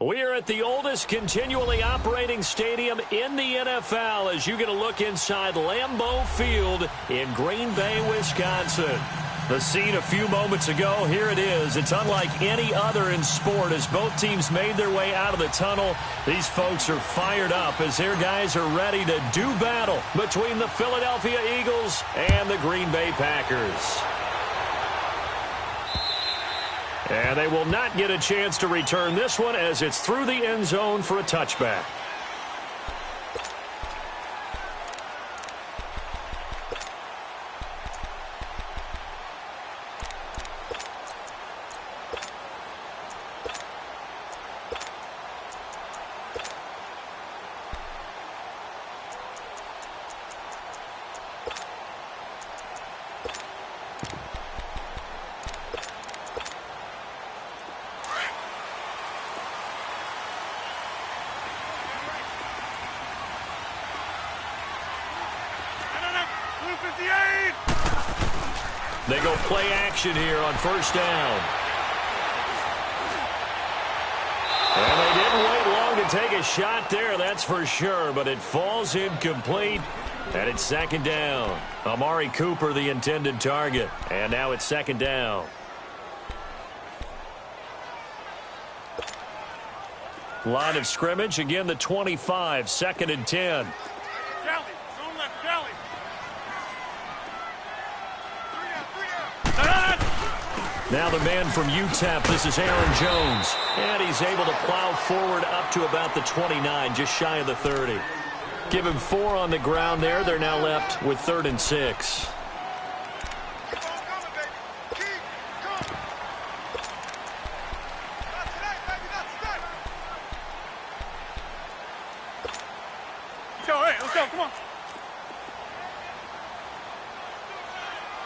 We are at the oldest continually operating stadium in the NFL as you get a look inside Lambeau Field in Green Bay, Wisconsin. The scene a few moments ago, here it is. It's unlike any other in sport as both teams made their way out of the tunnel. These folks are fired up as their guys are ready to do battle between the Philadelphia Eagles and the Green Bay Packers. And they will not get a chance to return this one as it's through the end zone for a touchback. They go play action here on first down. And they didn't wait long to take a shot there, that's for sure, but it falls incomplete, and it's second down. Amari Cooper, the intended target, and now it's second down. Line of scrimmage, again the 25, second and 10. Now the man from UTEP, this is Aaron Jones. And he's able to plow forward up to about the 29, just shy of the 30. Give him 4 on the ground there. They're now left with 3rd and 6. Let's go, come on.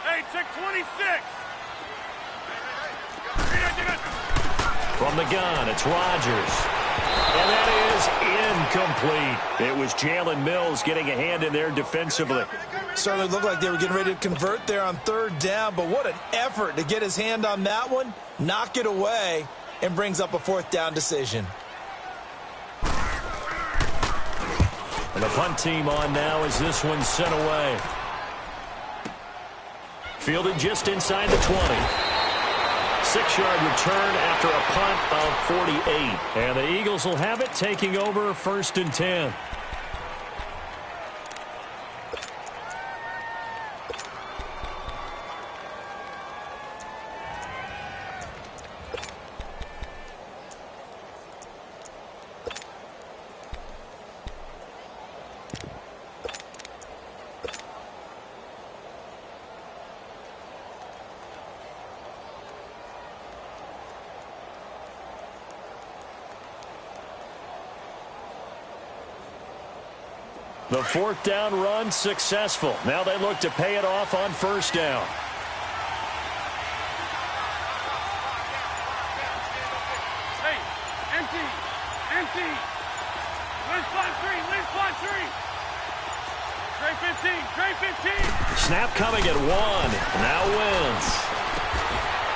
Hey, check 26. From the gun, it's Rodgers. And that is incomplete. It was Jalen Mills getting a hand in there defensively. Certainly looked like they were getting ready to convert there on 3rd down, but what an effort to get his hand on that one, knock it away, and brings up a 4th down decision. And the punt team on now as this one's sent away. Fielded just inside the 20. 6-yard return after a punt of 48. And the Eagles will have it, taking over 1st and 10. The 4th down run successful. Now they look to pay it off on 1st down. Hey, empty. Win spot 3. Trey 15. Snap coming at 1. Now wins.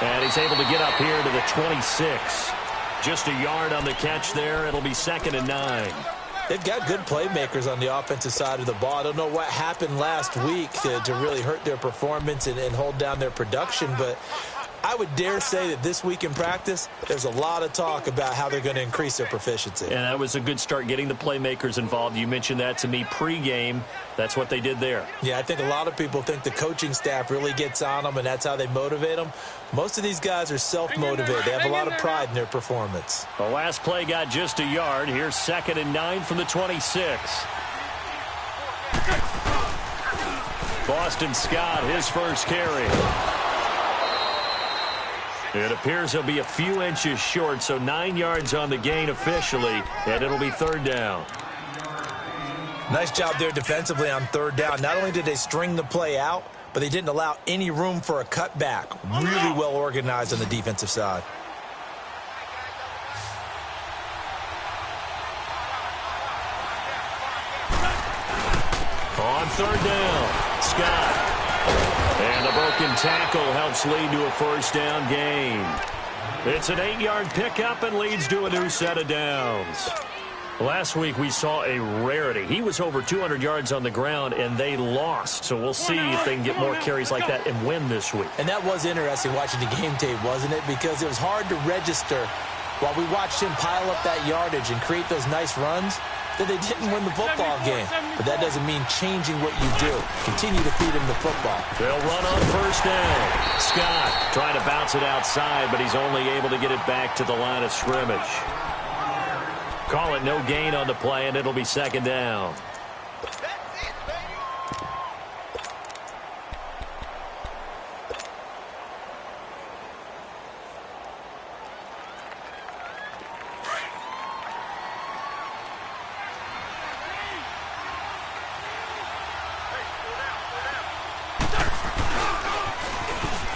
And he's able to get up here to the 26. Just a yard on the catch there. It'll be 2nd and 9. They've got good playmakers on the offensive side of the ball. I don't know what happened last week to really hurt their performance and hold down their production, but I would dare say that this week in practice, there's a lot of talk about how they're going to increase their proficiency. And that was a good start getting the playmakers involved. You mentioned that to me pregame. That's what they did there. Yeah, I think a lot of people think the coaching staff really gets on them, and that's how they motivate them. Most of these guys are self-motivated. They have a lot of pride in their performance. The last play got just a yard. Here's 2nd and 9 from the 26. Boston Scott, his first carry. It appears he'll be a few inches short, so 9 yards on the gain officially, and it'll be 3rd down. Nice job there defensively on 3rd down. Not only did they string the play out, but they didn't allow any room for a cutback. Really well organized on the defensive side. On 3rd down, Scott. And the broken tackle helps lead to a 1st down gain. It's an 8-yard pickup and leads to a new set of downs. Last week we saw a rarity. He was over 200 yards on the ground, and they lost. So we'll see if they can get more carries like that and win this week. And that was interesting watching the game tape, wasn't it? Because it was hard to register while we watched him pile up that yardage and create those nice runs that they didn't win the football game. But that doesn't mean changing what you do. Continue to feed him the football. They'll run on first down. Scott trying to bounce it outside, but he's only able to get it back to the line of scrimmage. Call it no gain on the play, and it'll be second down.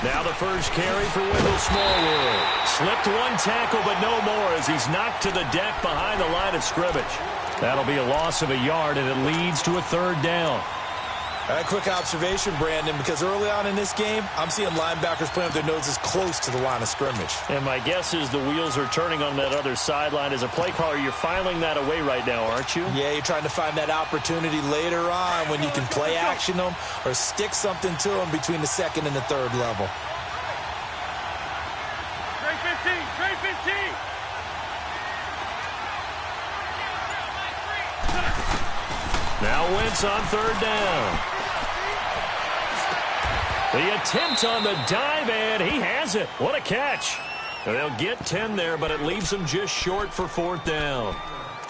Now the first carry for Wendell Smallwood. Slipped one tackle, but no more as he's knocked to the deck behind the line of scrimmage. That'll be a loss of a yard, and it leads to a third down. A quick observation, Brandon, because early on in this game, I'm seeing linebackers playing with their noses close to the line of scrimmage. And my guess is the wheels are turning on that other sideline. As a play caller, you're filing that away right now, aren't you? Yeah, you're trying to find that opportunity later on when you can play action them or stick something to them between the second and the third level. Trey 15, Trey 15. Now Wentz on third down. The attempt on the dive, and he has it. What a catch. They'll get 10 there, but it leaves them just short for fourth down.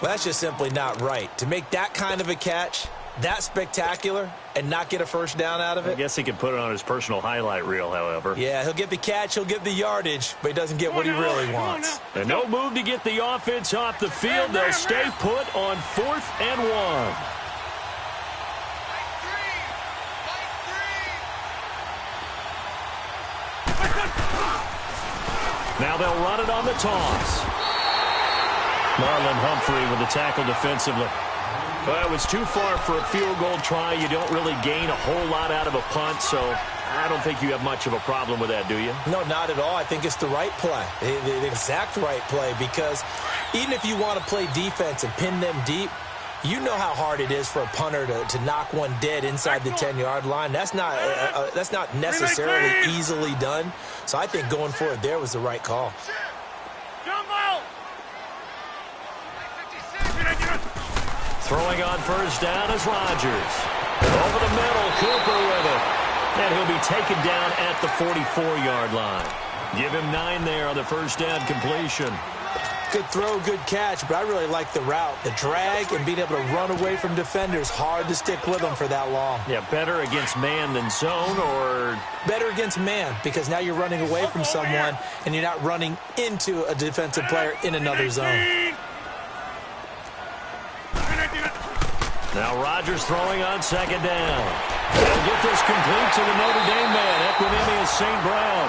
Well, that's just simply not right. To make that kind of a catch, that spectacular, and not get a first down out of it. I guess he could put it on his personal highlight reel, however. Yeah, he'll get the catch, he'll get the yardage, but he doesn't get what he really wants. And no move to get the offense off the field. They'll stay put on 4th and 1. Now they'll run it on the toss. Marlon Humphrey with the tackle defensively. Well, it was too far for a field goal try. You don't really gain a whole lot out of a punt, so I don't think you have much of a problem with that, do you? No, not at all. I think it's the right play, the exact right play, because even if you want to play defense and pin them deep, you know how hard it is for a punter to knock one dead inside the 10-yard line. That's not necessarily easily done. So I think going for it there was the right call. Throwing on first down is Rodgers. Over the middle, Cooper with it. And he'll be taken down at the 44-yard line. Give him 9 there on the first down completion. Good throw, good catch, but I really like the route. The drag and being able to run away from defenders, hard to stick with them for that long. Yeah, better against man than zone, or? Better against man, because now you're running away from someone and you're not running into a defensive player in another zone. Now Rodgers throwing on second down. They'll get this complete to the Notre Dame man, Equanimeous St. Brown.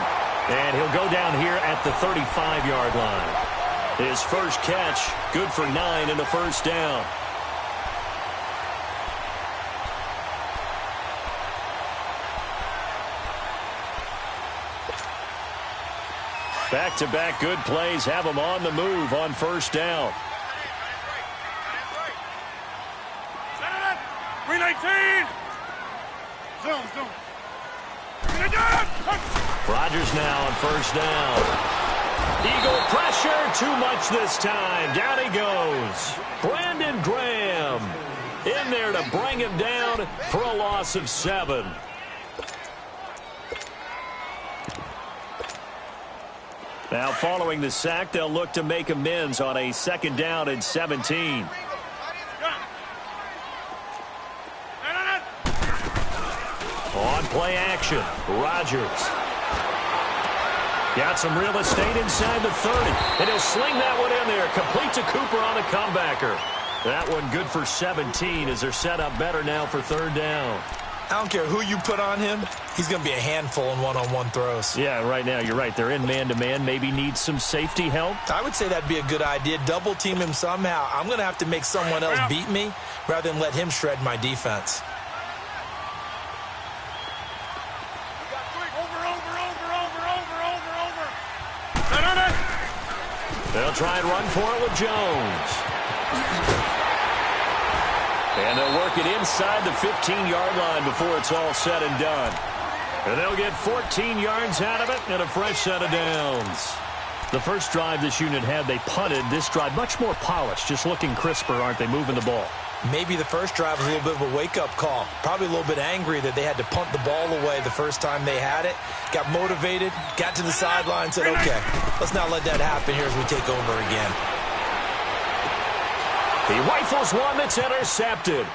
And he'll go down here at the 35-yard line. His first catch, good for 9 and a first down. Back-to-back good plays have him on the move on first down. Green 19. Zone. Rodgers now on first down. Eagle pressure, too much this time. Down he goes. Brandon Graham in there to bring him down for a loss of 7. Now following the sack, they'll look to make amends on a second down and 17. On play action, Rodgers. Got some real estate inside the 30, and he'll sling that one in there. Complete to Cooper on the comebacker. That one good for 17 as they're set up better now for third down. I don't care who you put on him. He's going to be a handful in one-on-one throws. Yeah, right now, you're right. They're in man-to-man. Maybe need some safety help. I would say that'd be a good idea. Double team him somehow. I'm going to have to make someone else beat me rather than let him shred my defense. Over. They'll try and run for it with Jones. And they'll work it inside the 15-yard line before it's all said and done. And they'll get 14 yards out of it and a fresh set of downs. The first drive this unit had, they punted. This drive, much more polished, just looking crisper, aren't they, moving the ball? Maybe the first drive was a little bit of a wake-up call. Probably a little bit angry that they had to punt the ball away the first time they had it. Got motivated, got to the sideline, said, okay, let's not let that happen here as we take over again. He rifles one that's intercepted.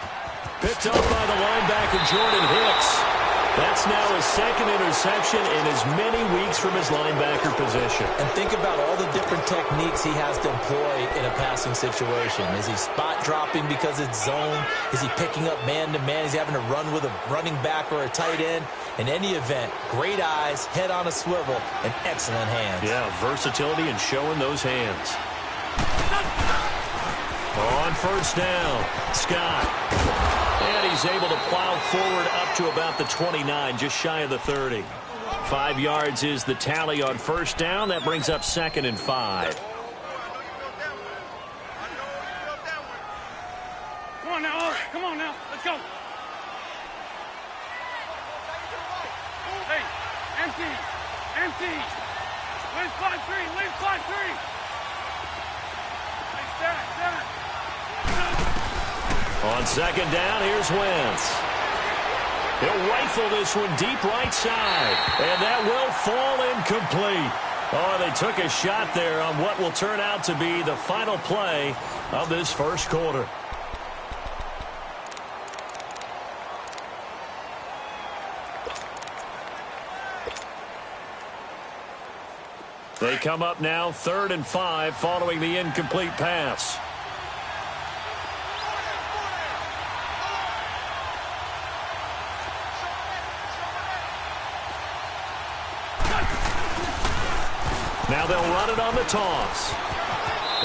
Picked up by the linebacker, Jordan Hicks. That's now his second interception in as many weeks from his linebacker position. And think about all the different techniques he has to employ in a passing situation. Is he spot dropping because it's zone? Is he picking up man-to-man? Is he having to run with a running back or a tight end? In any event, great eyes, head on a swivel, and excellent hands. Yeah, versatility and showing those hands. On first down, Scott. And he's able to plow forward up to about the 29, just shy of the 30. 5 yards is the tally on first down. That brings up 2nd and 5. Come on now, come on now, let's go. Hey, empty. Leave 5-3. Hey, Stat. On second down, here's Wentz. He'll rifle this one deep right side, and that will fall incomplete. Oh, they took a shot there on what will turn out to be the final play of this first quarter. They come up now 3rd and 5 following the incomplete pass. Now they'll run it on the toss.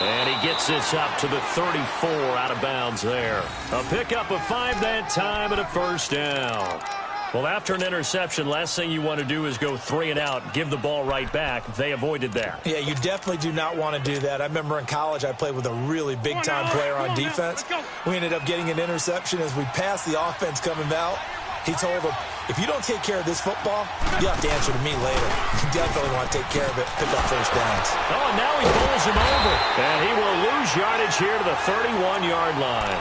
And he gets this up to the 34 out of bounds there. A pickup of 5 that time and a first down. Well, after an interception, last thing you want to do is go 3 and out, give the ball right back. They avoided that. Yeah, you definitely do not want to do that. I remember in college I played with a really big-time player on defense. We ended up getting an interception as we passed the offense coming out. He told him, if you don't take care of this football, you'll have to answer to me later. You definitely want to take care of it, pick up first downs. Oh, and now he bowls him over. And he will lose yardage here to the 31-yard line.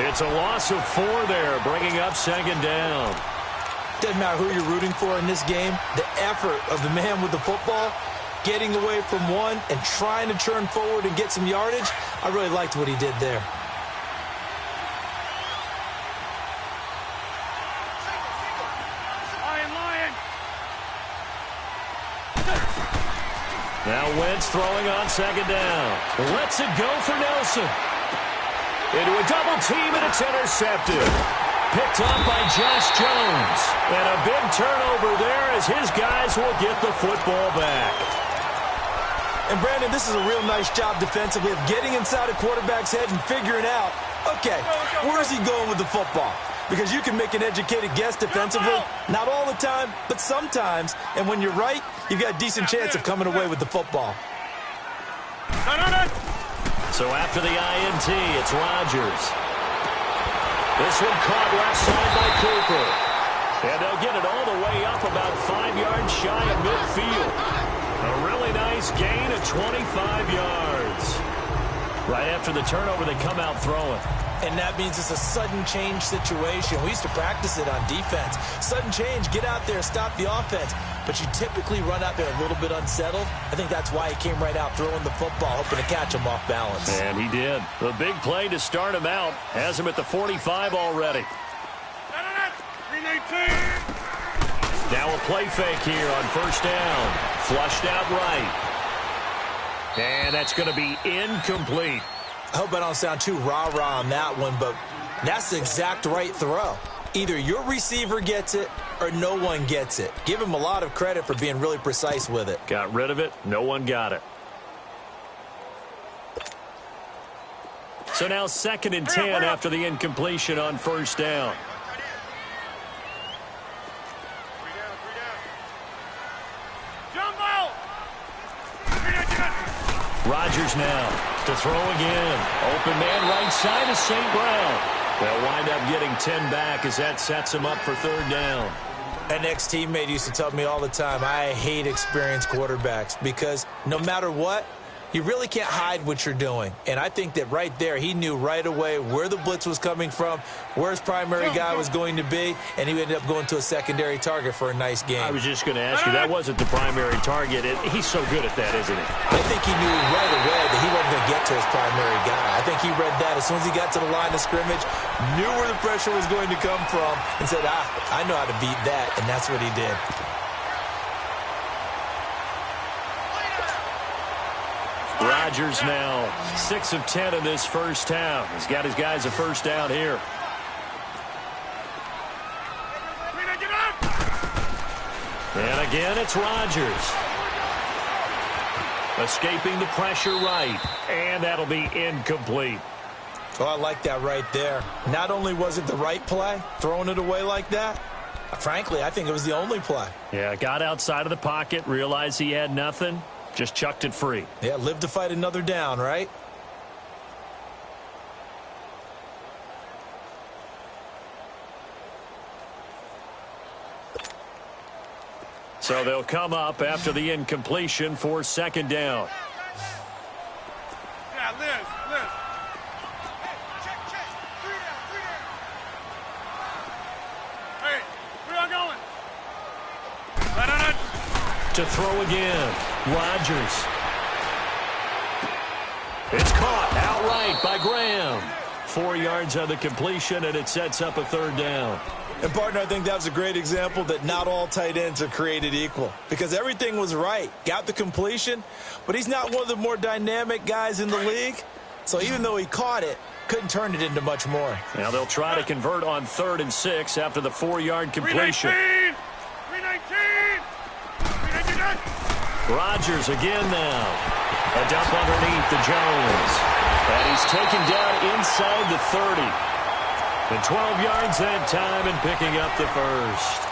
It's a loss of 4 there, bringing up 2nd down. Doesn't matter who you're rooting for in this game. The effort of the man with the football, getting away from one and trying to turn forward and get some yardage, I really liked what he did there. Now Wentz throwing on 2nd down. Lets it go for Nelson. Into a double team, and it's intercepted. Picked up by Josh Jones. And a big turnover there as his guys will get the football back. And, Brandon, this is a real nice job defensively of getting inside a quarterback's head and figuring out, okay, where's he going with the football? Because you can make an educated guess defensively. Not all the time, but sometimes. And when you're right, you've got a decent chance of coming away with the football. So after the INT, it's Rodgers. This one caught left side by Cooper. And they'll get it all the way up about 5 yards shy of midfield. A really nice gain of 25 yards. Right after the turnover, they come out throwing. And that means it's a sudden change situation. We used to practice it on defense. Sudden change, get out there, stop the offense. But you typically run out there a little bit unsettled. I think that's why he came right out throwing the football, hoping to catch him off balance. And he did. A big play to start him out. Has him at the 45 already. Now a play fake here on first down. Flushed out right. And that's going to be incomplete. I hope I don't sound too rah-rah on that one, but that's the exact right throw. Either your receiver gets it or no one gets it. Give him a lot of credit for being really precise with it. Got rid of it. No one got it. So now 2nd and 10 after the incompletion on first down. Rodgers now to throw again. Open man right side is St. Brown. They'll wind up getting 10 back as that sets him up for third down. An ex-teammate used to tell me all the time, I hate experienced quarterbacks because no matter what, you really can't hide what you're doing. And I think that right there, he knew right away where the blitz was coming from, where his primary guy was going to be, and he ended up going to a secondary target for a nice game. I was just going to ask you, that wasn't the primary target. He's so good at that, isn't he? I think he knew right away that he wasn't going to get to his primary guy. I think he read that as soon as he got to the line of scrimmage, knew where the pressure was going to come from, and said, I know how to beat that, and that's what he did. Rodgers now 6 of 10 in this first half. He's got his guys a first down here. And again, it's Rodgers. Escaping the pressure right. And that'll be incomplete. Oh, I like that right there. Not only was it the right play, throwing it away like that, frankly, I think it was the only play. Yeah, got outside of the pocket, realized he had nothing. Just chucked it free. Yeah, live to fight another down, right? So they'll come up after the incompletion for second down. Yeah, Liz. Hey, where y'all going? To throw again. Rodgers. It's caught outright by Graham. 4 yards on the completion, and it sets up a third down. And, partner, I think that was a great example that not all tight ends are created equal because everything was right. Got the completion, but he's not one of the more dynamic guys in the league. So even though he caught it, couldn't turn it into much more. Now they'll try to convert on 3rd and 6 after the 4-yard completion. 319! Rodgers again now. A dump underneath to Jones. And he's taken down inside the 30. And 12 yards that time and picking up the first.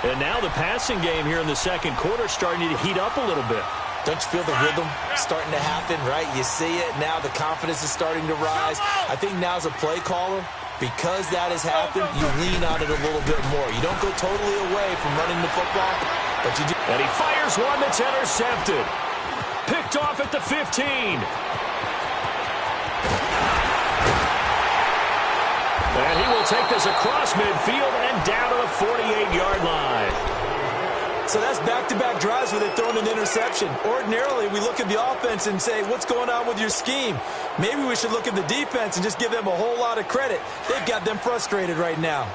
And now the passing game here in the second quarter starting to heat up a little bit. Don't you feel the rhythm starting to happen, right? You see it now. The confidence is starting to rise. I think now as a play caller, because that has happened, you lean on it a little bit more. You don't go totally away from running the football, but you do. And he fires one that's intercepted. Picked off at the 15. And he will take this across midfield and down to the 48-yard line. So that's back-to-back drives where they've thrown an interception. Ordinarily, we look at the offense and say, what's going on with your scheme? Maybe we should look at the defense and just give them a whole lot of credit. They've got them frustrated right now.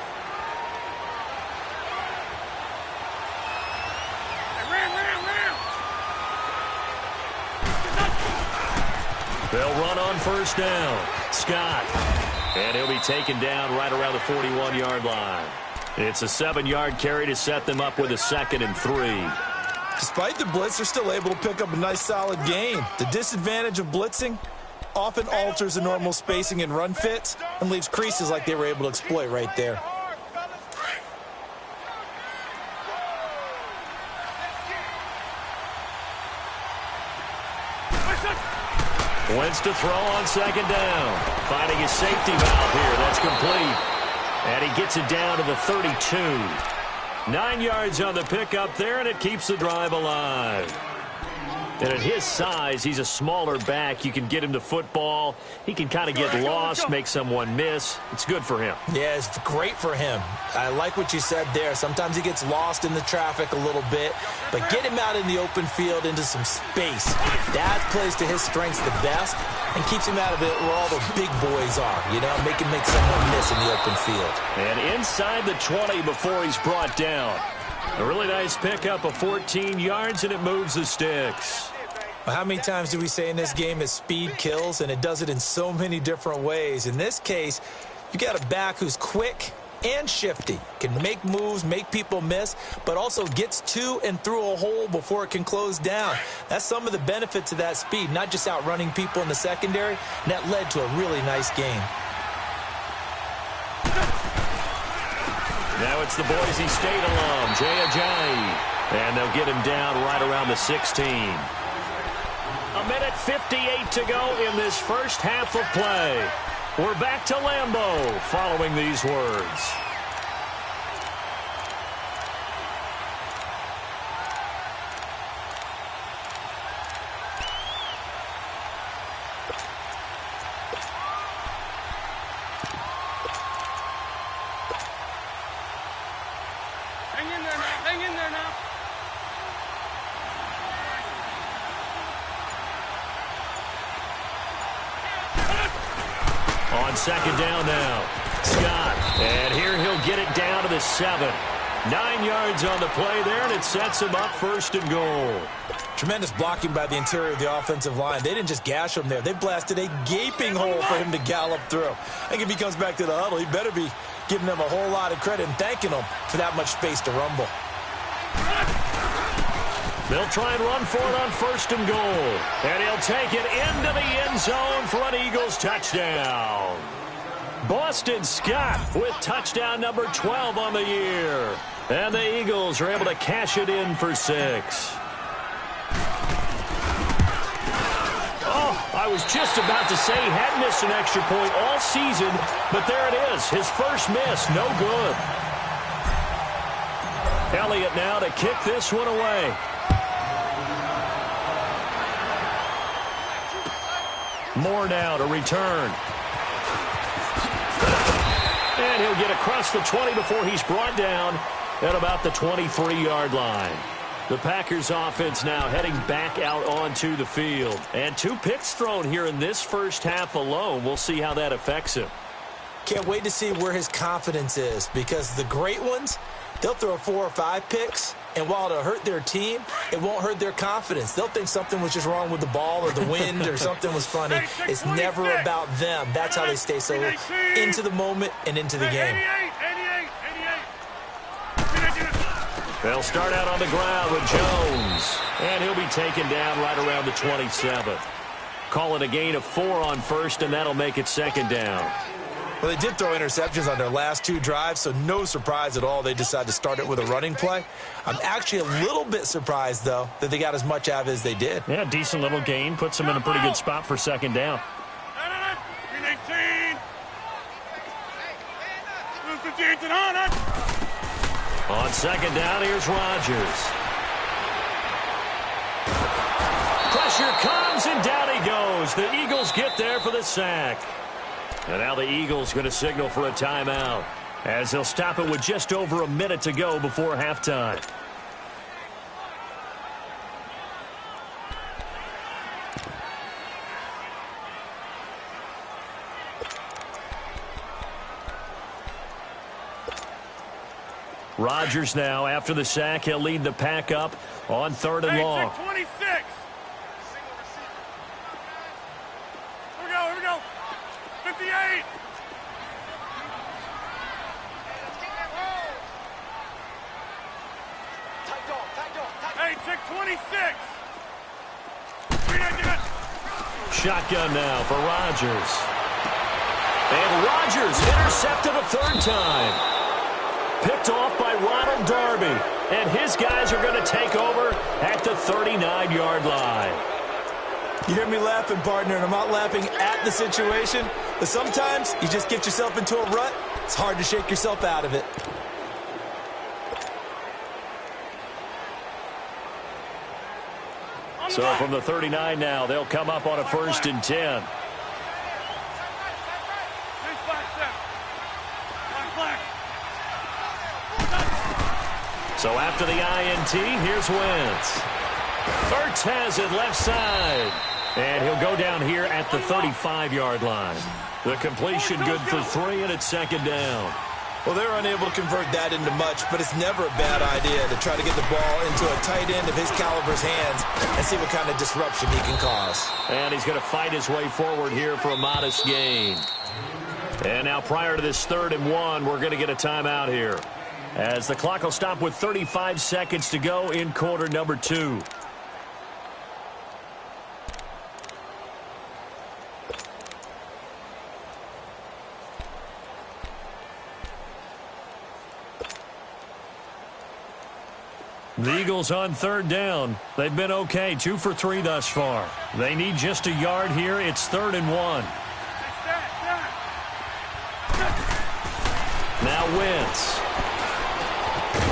They'll run on first down. Scott. And he'll be taken down right around the 41-yard line. It's a 7-yard carry to set them up with a 2nd and 3. Despite the blitz, they're still able to pick up a nice solid gain. The disadvantage of blitzing often alters the normal spacing and run fits and leaves creases like they were able to exploit right there. Wentz to throw on second down. Finding his safety valve here. That's complete. And he gets it down to the 32. 9 yards on the pickup there, and it keeps the drive alive. And at his size, he's a smaller back. You can get him to football. He can kind of get lost, make someone miss. It's good for him. Yeah, it's great for him. I like what you said there. Sometimes he gets lost in the traffic a little bit, but get him out in the open field into some space. That plays to his strengths the best and keeps him out of it where all the big boys are, you know, make someone miss in the open field. And inside the 20 before he's brought down. A really nice pickup of 14 yards, and it moves the sticks. Well, how many times do we say in this game that speed kills, and it does it in so many different ways? In this case, you got a back who's quick and shifty, can make moves, make people miss, but also gets to and through a hole before it can close down. That's some of the benefits of that speed, not just outrunning people in the secondary, and that led to a really nice game. Now it's the Boise State alum, Jay Ajayi. And they'll get him down right around the 16. A minute 58 to go in this first half of play. We're back to Lambeau following these words. Hang in there now. On second down now, Scott. And here he'll get it down to the 7. 9 yards on the play there, and it sets him up first and goal. Tremendous blocking by the interior of the offensive line. They didn't just gash him there. They blasted a gaping hole for him to gallop through. I think if he comes back to the huddle, he better be giving them a whole lot of credit and thanking them for that much space to rumble. They'll try and run for it on first and goal. And he'll take it into the end zone for an Eagles touchdown. Boston Scott with touchdown number 12 on the year. And the Eagles are able to cash it in for 6. I was just about to say he had missed an extra point all season, but there it is. His first miss, no good. Elliott now to kick this one away. Moore now to return. And he'll get across the 20 before he's brought down at about the 23-yard line. The Packers offense now heading back out onto the field. And 2 picks thrown here in this first half alone. We'll see how that affects him. Can't wait to see where his confidence is, because the great ones, they'll throw 4 or 5 picks, and while it'll hurt their team, it won't hurt their confidence. They'll think something was just wrong with the ball or the wind or something was funny. It's never about them. That's how they stay so into the moment and into the game. They'll start out on the ground with Jones, and he'll be taken down right around the 27. Call it a gain of 4 on first, and that'll make it second down. Well, they did throw interceptions on their last 2 drives, so no surprise at all they decided to start it with a running play. I'm actually a little bit surprised, though, that they got as much out of it as they did. Yeah, decent little gain. Puts them in a pretty good spot for second down. 18. On second down, here's Rodgers. Pressure comes, and down he goes. The Eagles get there for the sack. And now the Eagles going to signal for a timeout, as they'll stop it with just over a minute to go before halftime. Rodgers now, after the sack, he'll lead the pack up on 3rd and long. 26. Here we go. 58. Hey, check 26. Shotgun now for Rodgers. And Rodgers intercepted a 3rd time. Picked off by Ronald Darby. And his guys are going to take over at the 39-yard line. You hear me laughing, partner, and I'm not laughing at the situation, but sometimes you just get yourself into a rut. It's hard to shake yourself out of it. So from the 39 now, they'll come up on a 1st and 10. So after the INT, here's Wentz. Ertz has it left side. And he'll go down here at the 35-yard line. The completion good for 3, and it's second down. Well, they're unable to convert that into much, but it's never a bad idea to try to get the ball into a tight end of his caliber's hands and see what kind of disruption he can cause. And he's going to fight his way forward here for a modest gain. And now prior to this 3rd and 1, we're going to get a timeout here, as the clock will stop with 35 seconds to go in quarter number 2. The Eagles on third down. They've been okay, 2 for 3 thus far. They need just a yard here. It's 3rd and 1. Now Wentz.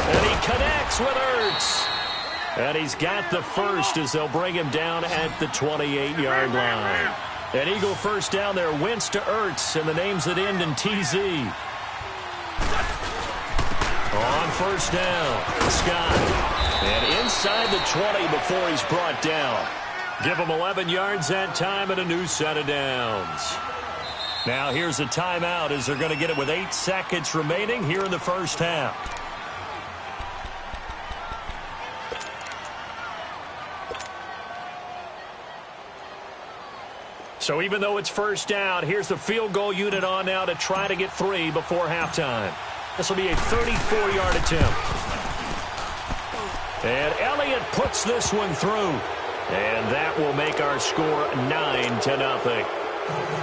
And he connects with Ertz. And he's got the first as they'll bring him down at the 28-yard line. An Eagle first down there. Wentz to Ertz, and the names that end in TZ. On first down, Scott. And inside the 20 before he's brought down. Give him 11 yards that time and a new set of downs. Now here's a timeout as they're going to get it with 8 seconds remaining here in the first half. So even though it's first down, here's the field goal unit on now to try to get 3 before halftime. This will be a 34-yard attempt. And Elliott puts this one through. And that will make our score 9-0.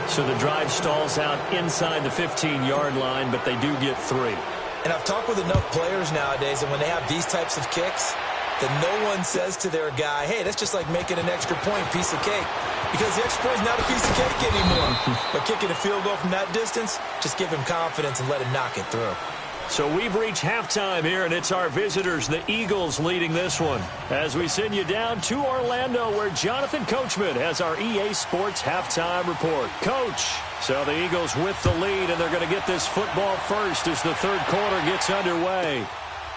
So the drive stalls out inside the 15-yard line, but they do get 3. And I've talked with enough players nowadays, and when they have these types of kicks, that no one says to their guy, hey, that's just like making an extra point, piece of cake. Because the extra point is not a piece of cake anymore. But kicking a field goal from that distance, just give him confidence and let him knock it through. So we've reached halftime here, and it's our visitors, the Eagles, leading this one. As we send you down to Orlando, where Jonathan Coachman has our EA Sports halftime report. Coach, so the Eagles with the lead, and they're going to get this football first as the third quarter gets underway.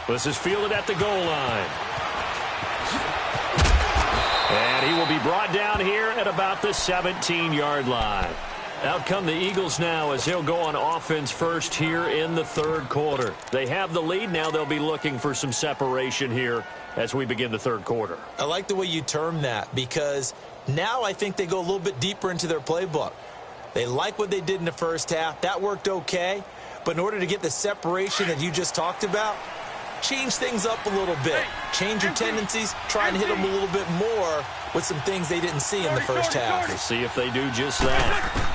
This is fielded at the goal line. And he will be brought down here at about the 17-yard line. Out come the Eagles now as they'll go on offense first here in the third quarter. They have the lead. Now they'll be looking for some separation here as we begin the third quarter. I like the way you term that because now I think they go a little bit deeper into their playbook. They like what they did in the first half. That worked okay. But in order to get the separation that you just talked about, change things up a little bit. Change your tendencies. Try and hit them a little bit more with some things they didn't see in the first half. We'll see if they do just that.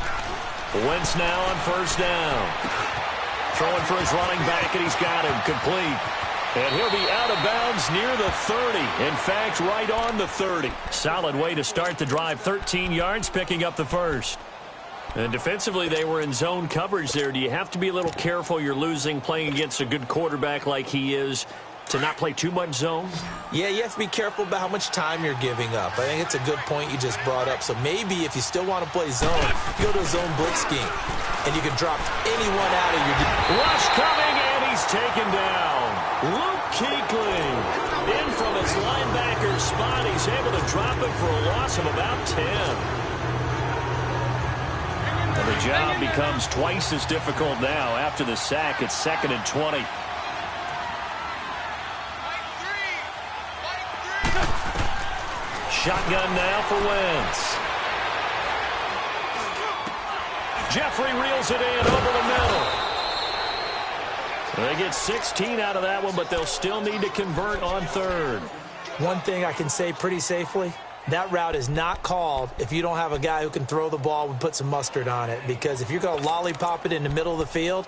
Wentz now on first down. Throwing for his running back, and he's got him complete. And he'll be out of bounds near the 30. In fact, right on the 30. Solid way to start the drive. 13 yards, picking up the first. And defensively, they were in zone coverage there. Do you have to be a little careful? You're losing playing against a good quarterback like he is to not play too much zone? Yeah, you have to be careful about how much time you're giving up. I think it's a good point you just brought up. So maybe if you still want to play zone, you go to a zone blitz scheme, and you can drop anyone out of your... Rush coming, and he's taken down. Luke Kuechly in from his linebacker spot. He's able to drop it for a loss of about 10. Well, the job becomes twice as difficult now after the sack. It's 2nd and 20. Shotgun now for Wentz. Jeffrey reels it in over the middle. They get 16 out of that one, but they'll still need to convert on third. One thing I can say pretty safely, that route is not called if you don't have a guy who can throw the ball and put some mustard on it. Because if you're going to lollipop it in the middle of the field,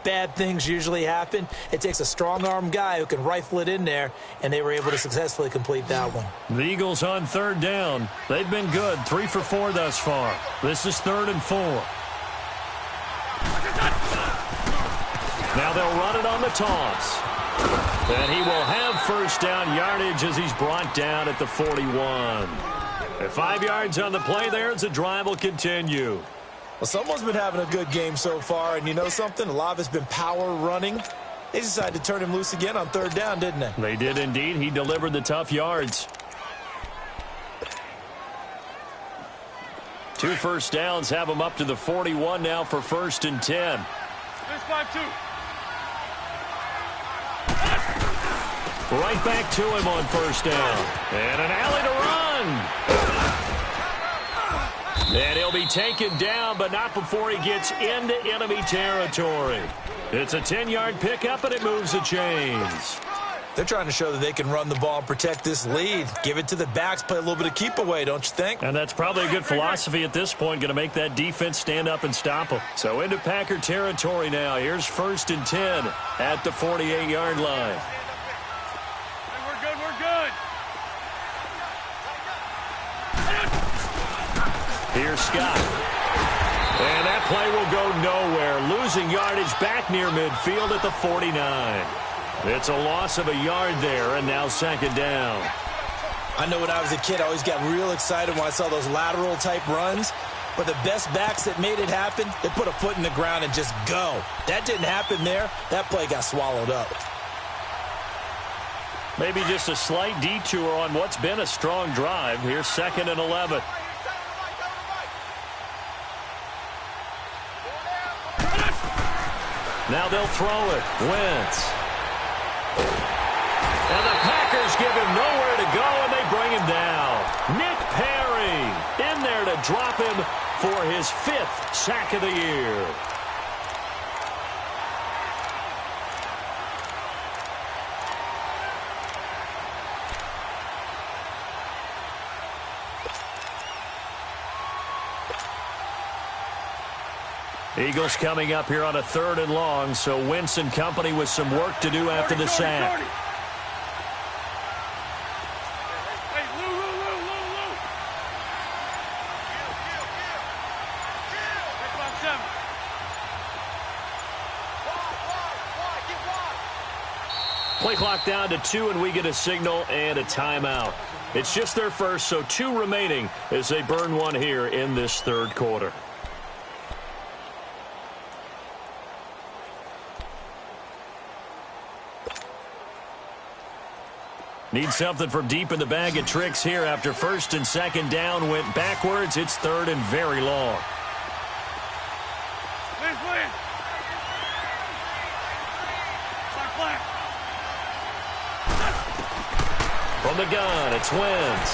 bad things usually happen. It takes a strong-arm guy who can rifle it in there, and they were able to successfully complete that one. The Eagles on third down. They've been good, 3 for 4 thus far. This is 3rd and 4. Now they'll run it on the toss. And he will have first down yardage as he's brought down at the 41. At 5 yards on the play there as the drive will continue. Well, someone's been having a good game so far, and you know something? A lot of it's been power running. They decided to turn him loose again on third down, didn't they? They did indeed. He delivered the tough yards. 2 first downs have him up to the 41 now for 1st and 10. There's 5-2. Right back to him on first down. And an alley to run. And he'll be taken down, but not before he gets into enemy territory. It's a 10-yard pickup, and it moves the chains. They're trying to show that they can run the ball and protect this lead. Give it to the backs, play a little bit of keep away, don't you think? And that's probably a good philosophy at this point, going to make that defense stand up and stop them. So into Packer territory now. Here's 1st and 10 at the 48-yard line. We're good, we're Here's Scott. And that play will go nowhere. Losing yardage back near midfield at the 49. It's a loss of a yard there, and now second down. I know when I was a kid, I always got real excited when I saw those lateral-type runs. But the best backs that made it happen, they put a foot in the ground and just go. That didn't happen there. That play got swallowed up. Maybe just a slight detour on what's been a strong drive. Here's 2nd and 11. Now they'll throw it. Wentz. And the Packers give him nowhere to go, and they bring him down. Nick Perry in there to drop him for his 5th sack of the year. Eagles coming up here on a 3rd and long, so Wentz and company with some work to do after the sack. Play clock down to 2, and we get a signal and a timeout. It's just their first, so 2 remaining as they burn one here in this 3rd quarter. Need something from deep in the bag of tricks here after 1st and 2nd down went backwards. It's 3rd and very long. From the gun, it's Wentz.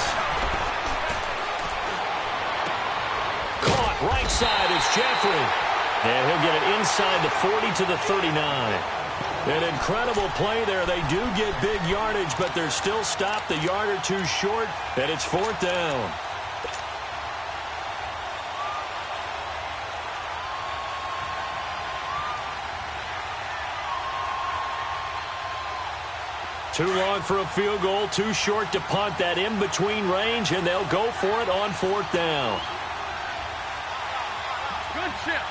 Caught right side is Jeffrey. And he'll get it inside the 40 to the 39. An incredible play there. They do get big yardage, but they're still stopped a yard or 2 short, and it's 4th down. Too long for a field goal, too short to punt. That in-between range, and they'll go for it on 4th down. Good chip.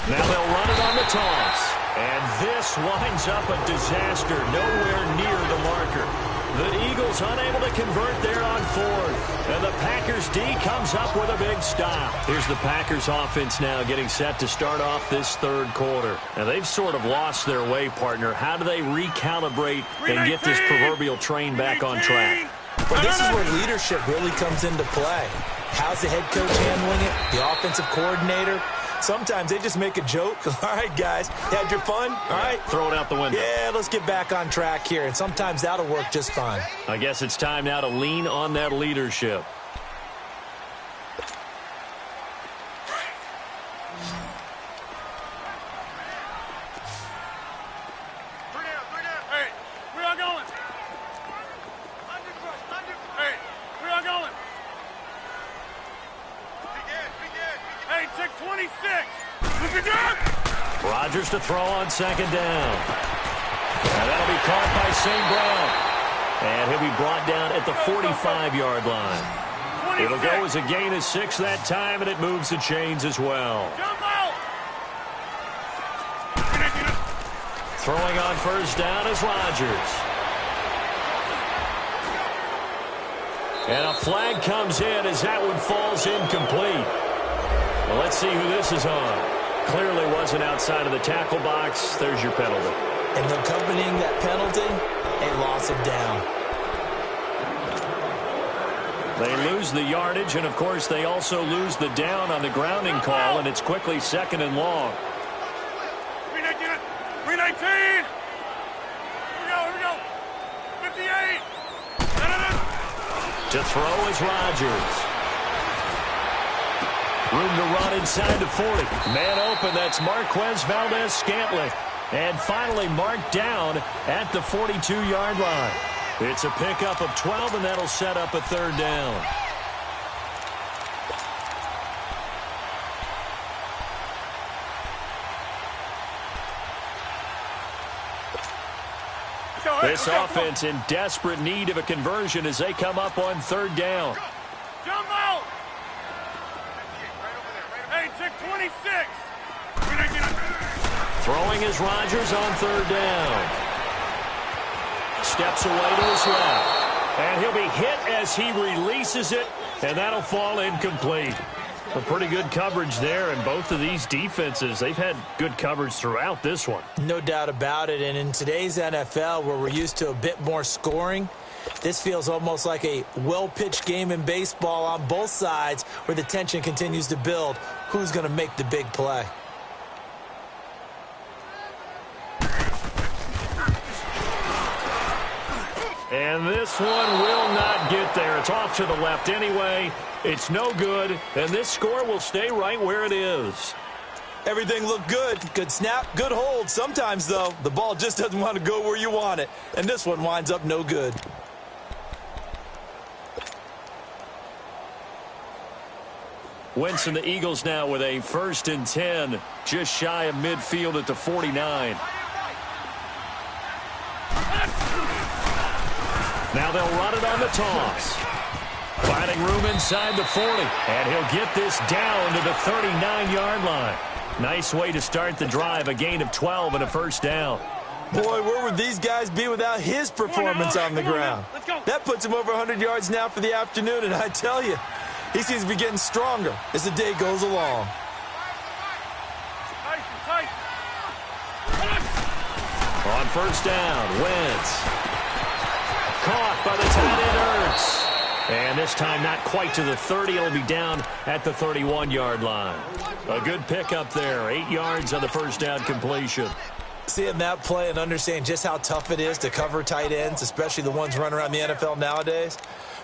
Now they'll run it on the toss. And this winds up a disaster, nowhere near the marker. The Eagles unable to convert there on 4th. And the Packers D comes up with a big stop. Here's the Packers offense now getting set to start off this 3rd quarter. Now they've sort of lost their way, partner. How do they recalibrate and get this proverbial train back on track? Well, this is where leadership really comes into play. How's the head coach handling it? The offensive coordinator? Sometimes they just make a joke. All right, guys, had your fun? All right. Throw it out the window. Yeah, let's get back on track here. And sometimes that'll work just fine. I guess it's time now to lean on that leadership. Hey, where y'all going? Hey, where y'all going? Hey, check 26. Look at that. Rodgers to throw on 2nd down. And that'll be caught by St. Brown. And he'll be brought down at the 45-yard line. 26. It'll go as a gain of 6 that time, and it moves the chains as well. Jump out. Throwing on 1st down is Rodgers. And a flag comes in as that one falls incomplete. Well, let's see who this is on. Clearly wasn't outside of the tackle box. There's your penalty. And accompanying that penalty, a loss of down. They lose the yardage, and, of course, they also lose the down on the grounding call, and it's quickly 2nd and long. 319. Here we go. 58. To throw is Rodgers. Room to run inside the 40. Man open, that's Marquez Valdez-Scantling. And finally marked down at the 42-yard line. It's a pickup of 12, and that'll set up a 3rd down. Go, This offense in desperate need of a conversion as they come up on third down. Jump out! Hey, check 26! Throwing is Rodgers on third down. Steps away to his left. And he'll be hit as he releases it, and that'll fall incomplete. A pretty good coverage there, and both of these defenses, they've had good coverage throughout this one. No doubt about it, and in today's NFL, where we're used to a bit more scoring, this feels almost like a well-pitched game in baseball on both sides where the tension continues to build. Who's going to make the big play? And this one will not get there. It's off to the left anyway. It's no good, and this score will stay right where it is. Everything looked good. Good snap, good hold. Sometimes, though, the ball just doesn't want to go where you want it, and this one winds up no good. Wentz and the Eagles now with a 1st and 10, just shy of midfield at the 49. Now they'll run it on the toss. Finding room inside the 40. And he'll get this down to the 39-yard line. Nice way to start the drive. A gain of 12 and a 1st down. Boy, where would these guys be without his performance on the ground? That puts him over 100 yards now for the afternoon, and I tell you, he seems to be getting stronger as the day goes along. On 1st down, Wentz. Caught by the tight end, Ertz. And this time not quite to the 30. It'll be down at the 31-yard line. A good pickup there. 8 yards on the 1st down completion. Seeing that play and understanding just how tough it is to cover tight ends, especially the ones running around the NFL nowadays,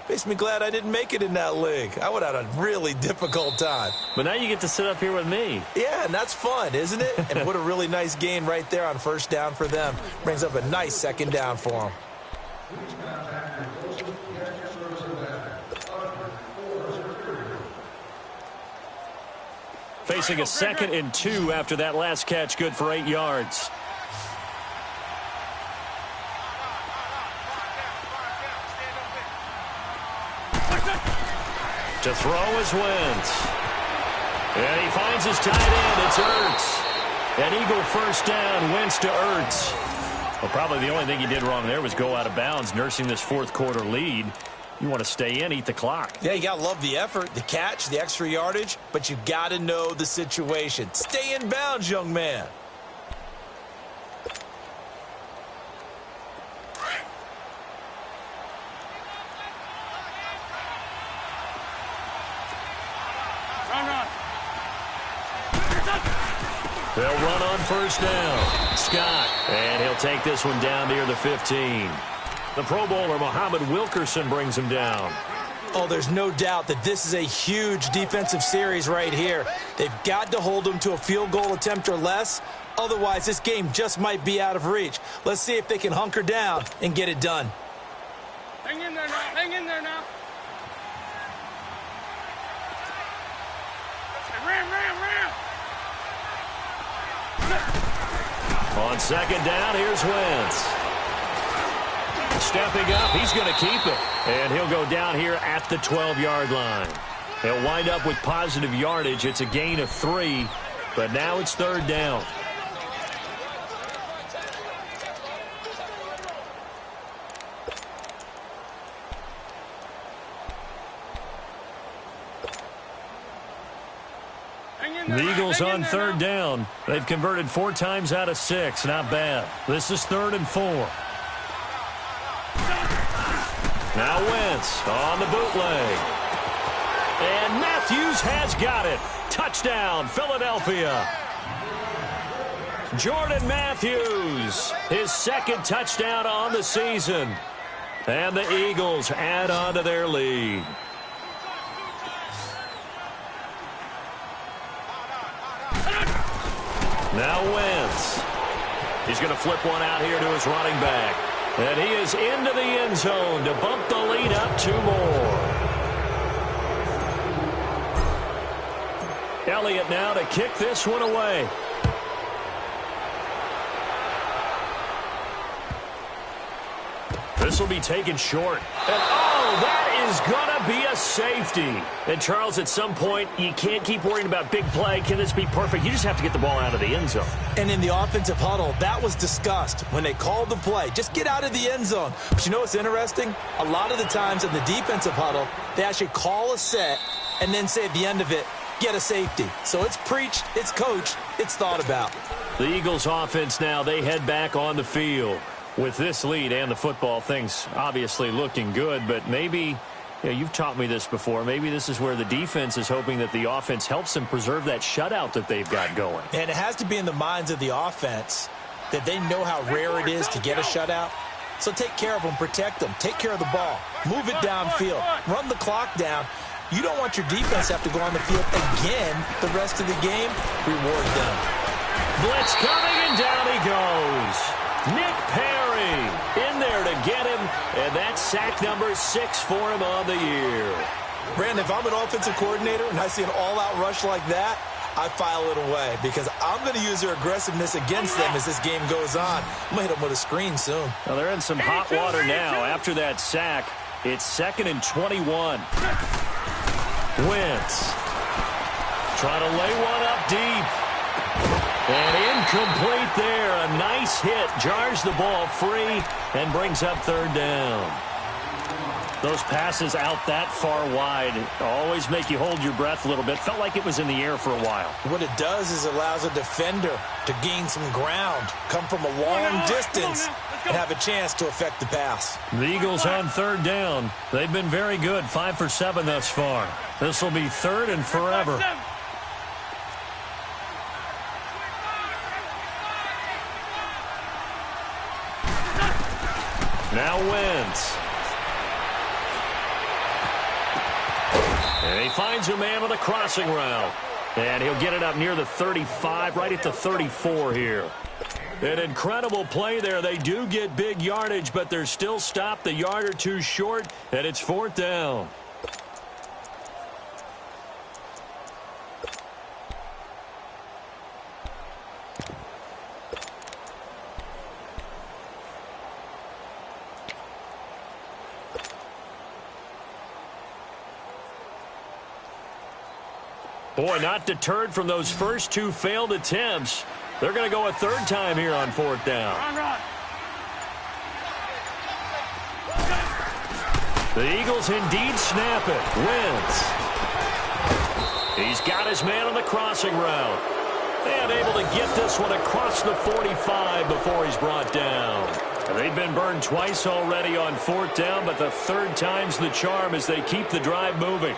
makes me glad I didn't make it in that league. I would have had a really difficult time. But now you get to sit up here with me. Yeah, and that's fun, isn't it? And what a really nice gain right there on 1st down for them. Brings up a nice 2nd down for them. Facing a 2nd and 2 after that last catch, good for 8 yards. To throw is Wentz. And he finds his tight end. It's Ertz. An Eagle 1st down, Wentz to Ertz. Well, probably the only thing he did wrong there was go out of bounds, nursing this 4th quarter lead. You want to stay in, eat the clock. Yeah, you got to love the effort, the catch, the extra yardage, but you got to know the situation. Stay in bounds, young man. They'll run on 1st down. Scott, and he'll take this one down near the 15. The Pro Bowler, Muhammad Wilkerson, brings him down. Oh, there's no doubt that this is a huge defensive series right here. They've got to hold them to a field goal attempt or less. Otherwise, this game just might be out of reach. Let's see if they can hunker down and get it done. Hang in there now. Hang in there now. Ram, ram, ram. On 2nd down, here's Wentz. Stepping up, he's going to keep it. And he'll go down here at the 12-yard line. He'll wind up with positive yardage. It's a gain of 3, but now it's 3rd down. The Eagles on 3rd down. They've converted 4 times out of 6. Not bad. This is 3rd and 4. Now Wentz on the bootleg. And Matthews has got it. Touchdown, Philadelphia. Jordan Matthews, his 2nd touchdown on the season. And the Eagles add on to their lead. Now Wentz. He's going to flip one out here to his running back. And he is into the end zone to bump the lead up 2 more. Elliott now to kick this one away. This will be taken short. And, oh, that is going to be a safety. And, Charles, at some point, you can't keep worrying about big play. Can this be perfect? You just have to get the ball out of the end zone. And in the offensive huddle, that was discussed when they called the play. Just get out of the end zone. But you know what's interesting? A lot of the times in the defensive huddle, they actually call a set and then say at the end of it, get a safety. So it's preached, it's coached, it's thought about. The Eagles offense now, they head back on the field. With this lead and the football, things obviously looking good, but maybe, you've taught me this before, maybe this is where the defense is hoping that the offense helps them preserve that shutout that they've got going. And it has to be in the minds of the offense that they know how rare it is to get a shutout. So take care of them, protect them, take care of the ball, move it downfield, run the clock down. You don't want your defense to have to go on the field again the rest of the game. Reward them. Blitz coming, and down he goes. Nick Perry in there to get him, and that's sack number 6 for him on the year. Brandon, if I'm an offensive coordinator and I see an all-out rush like that, I file it away because I'm going to use their aggressiveness against them as this game goes on. I'm going to hit them with a screen soon. Well, they're in some hot water now after that sack. It's 2nd and 21. Wentz trying to lay one up deep. And incomplete there. A nice hit. Jars the ball free and brings up 3rd down. Those passes out that far wide always make you hold your breath a little bit. Felt like it was in the air for a while. What it does is allows a defender to gain some ground, come from a long distance, and have a chance to affect the pass. The Eagles on 3rd down. They've been very good. 5 for 7 thus far. This will be 3rd and forever. Now Wentz. And he finds a man on the crossing route. And he'll get it up near the 35, right at the 34 here. An incredible play there. They do get big yardage, but they're still stopped a yard or two short, and it's 4th down. Boy, not deterred from those first 2 failed attempts. They're going to go a 3rd time here on 4th down. The Eagles indeed snap it. Wentz. He's got his man on the crossing route. And able to get this one across the 45 before he's brought down. They've been burned twice already on 4th down, but the 3rd time's the charm as they keep the drive moving.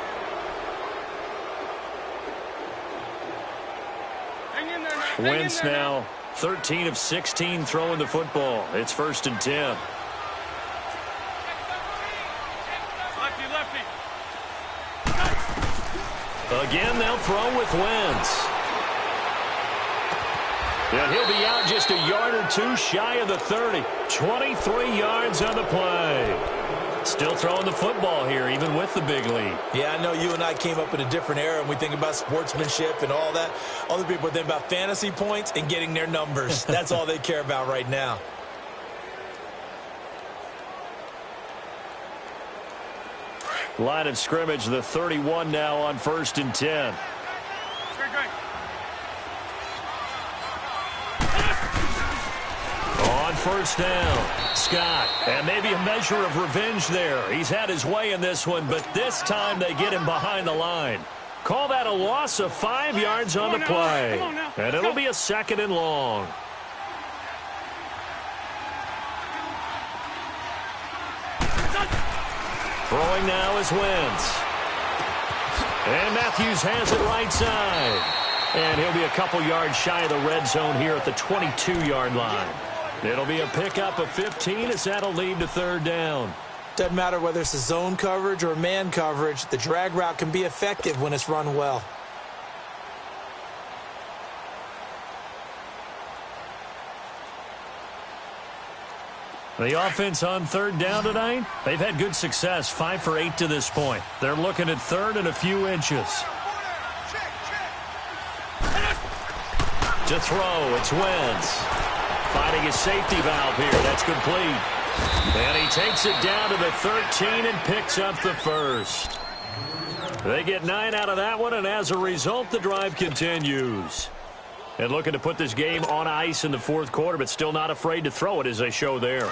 Wentz now 13 of 16 throwing the football. It's 1st and 10. Lefty. Again, they'll throw with Wentz. And he'll be out just a yard or 2 shy of the 30. 23 yards on the play. Still throwing the football here, even with the big lead. Yeah, I know you and I came up in a different era, and we think about sportsmanship and all that. Other people think about fantasy points and getting their numbers. That's all they care about right now. Line of scrimmage, the 31 now on 1st and 10. On 1st down, Scott, and maybe a measure of revenge there. He's had his way in this one, but this time they get him behind the line. Call that a loss of 5 yards on the play. And it'll be a 2nd and long. Throwing now is Wentz. And Matthews has it right side. And he'll be a couple yards shy of the red zone here at the 22-yard line. It'll be a pickup of 15 as that'll lead to 3rd down. Doesn't matter whether it's a zone coverage or man coverage, the drag route can be effective when it's run well. The offense on 3rd down tonight, they've had good success, 5 for 8 to this point. They're looking at 3rd and a few inches. To throw, it's Wentz. Finding his safety valve here. That's complete. And he takes it down to the 13 and picks up the first. They get 9 out of that one, and as a result, the drive continues. And looking to put this game on ice in the fourth quarter, but still not afraid to throw it as they show there.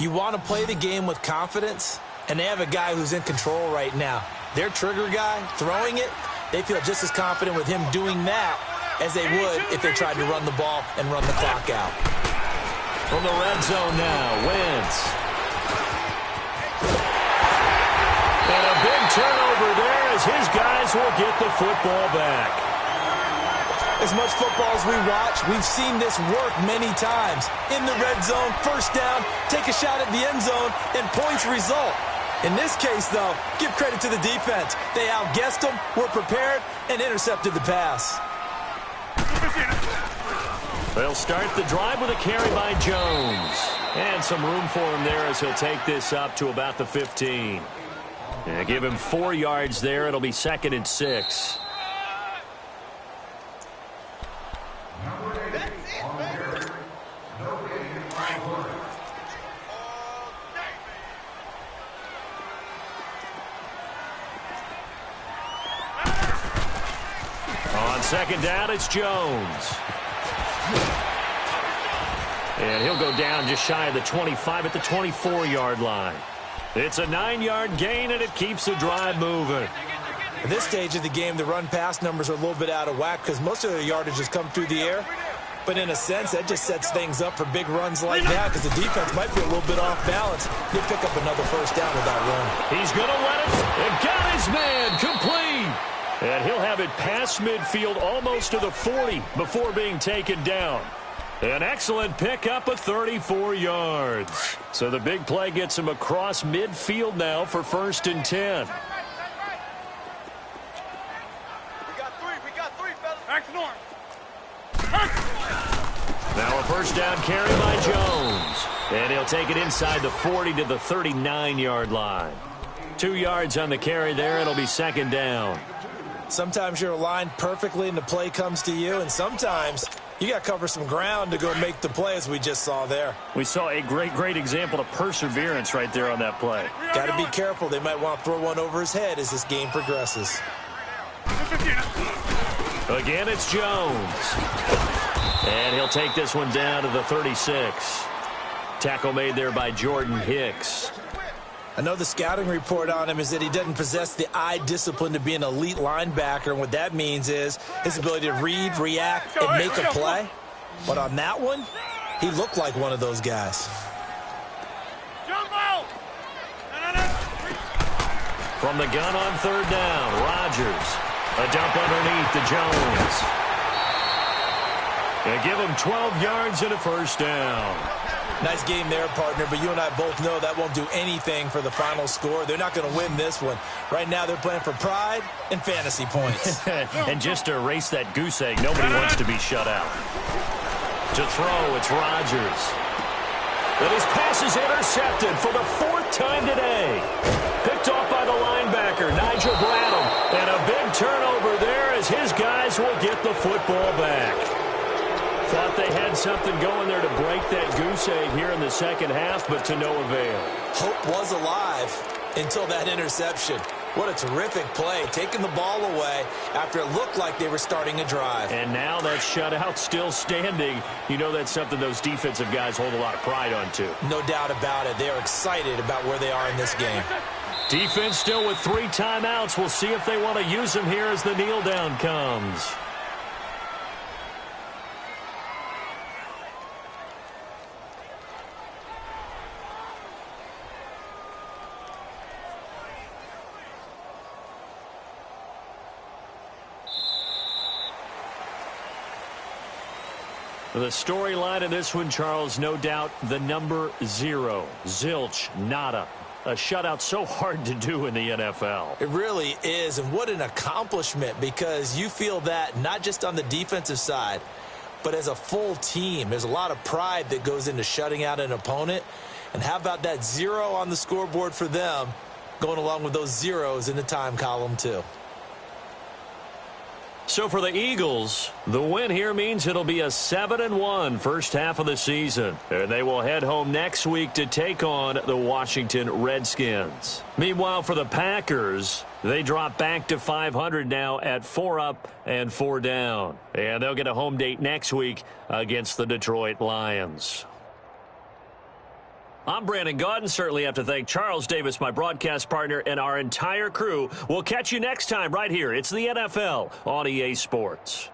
You want to play the game with confidence, and they have a guy who's in control right now. Their trigger guy throwing it, they feel just as confident with him doing that as they would if they tried to run the ball and run the clock out. From the red zone now, Wentz. And a big turnover there as his guys will get the football back. As much football as we watch, we've seen this work many times. In the red zone, first down, take a shot at the end zone, and points result. In this case, though, give credit to the defense. They outguessed them, were prepared, and intercepted the pass. They'll start the drive with a carry by Jones. And some room for him there as he'll take this up to about the 15. And give him 4 yards there. It'll be 2nd and 6. On 2nd down, it's Jones. And he'll go down just shy of the 25 at the 24-yard line. It's a 9-yard gain, and it keeps the drive moving. At this stage of the game, the run-pass numbers are a little bit out of whack because most of their yardage has come through the air. But in a sense, that just sets things up for big runs like that because the defense might be a little bit off balance. He'll pick up another first down with that run. He's going to let it. And got his man complete. And he'll have it past midfield almost to the 40 before being taken down. An excellent pickup of 34 yards. So the big play gets him across midfield now for 1st and 10. We got three, fellas. Back to north. Now a first down carry by Jones. And he'll take it inside the 40 to the 39-yard line. 2 yards on the carry there. It'll be 2nd down. Sometimes you're aligned perfectly and the play comes to you, and sometimes you got to cover some ground to go make the play, as we just saw there. We saw a great example of perseverance right there on that play. Got to be careful. They might want to throw one over his head as this game progresses. Again, it's Jones. And he'll take this one down to the 36. Tackle made there by Jordan Hicks. I know the scouting report on him is that he doesn't possess the eye discipline to be an elite linebacker, and what that means is his ability to read, react, and make a play. But on that one, he looked like one of those guys. From the gun on 3rd down, Rodgers. A dump underneath to Jones. And give him 12 yards and a first down. Nice game there, partner, but you and I both know that won't do anything for the final score. They're not going to win this one. Right now, they're playing for pride and fantasy points. And just to erase that goose egg, nobody wants to be shut out. To throw, it's Rodgers. But his pass is intercepted for the 4th time today. Picked off by the linebacker, Nigel Bradham. And a big turnover there as his guys will get the football back. Thought they had something going there to break that goose egg here in the 2nd half, but to no avail. Hope was alive until that interception. What a terrific play, taking the ball away after it looked like they were starting a drive. And now that shutout still standing. You know that's something those defensive guys hold a lot of pride on, too. No doubt about it. They are excited about where they are in this game. Defense still with 3 timeouts. We'll see if they want to use them here as the kneel down comes. The storyline in this one, Charles, no doubt the number 0. Zilch, nada. A shutout so hard to do in the NFL. It really is, and what an accomplishment, because you feel that not just on the defensive side, but as a full team. There's a lot of pride that goes into shutting out an opponent. And how about that 0 on the scoreboard for them, going along with those zeros in the time column, too. So for the Eagles, the win here means it'll be a 7-1 first half of the season. And they will head home next week to take on the Washington Redskins. Meanwhile, for the Packers, they drop back to 500 now at 4 up and 4 down. And they'll get a home date next week against the Detroit Lions. I'm Brandon Gaudin. Certainly have to thank Charles Davis, my broadcast partner, and our entire crew. We'll catch you next time right here. It's the NFL on EA Sports.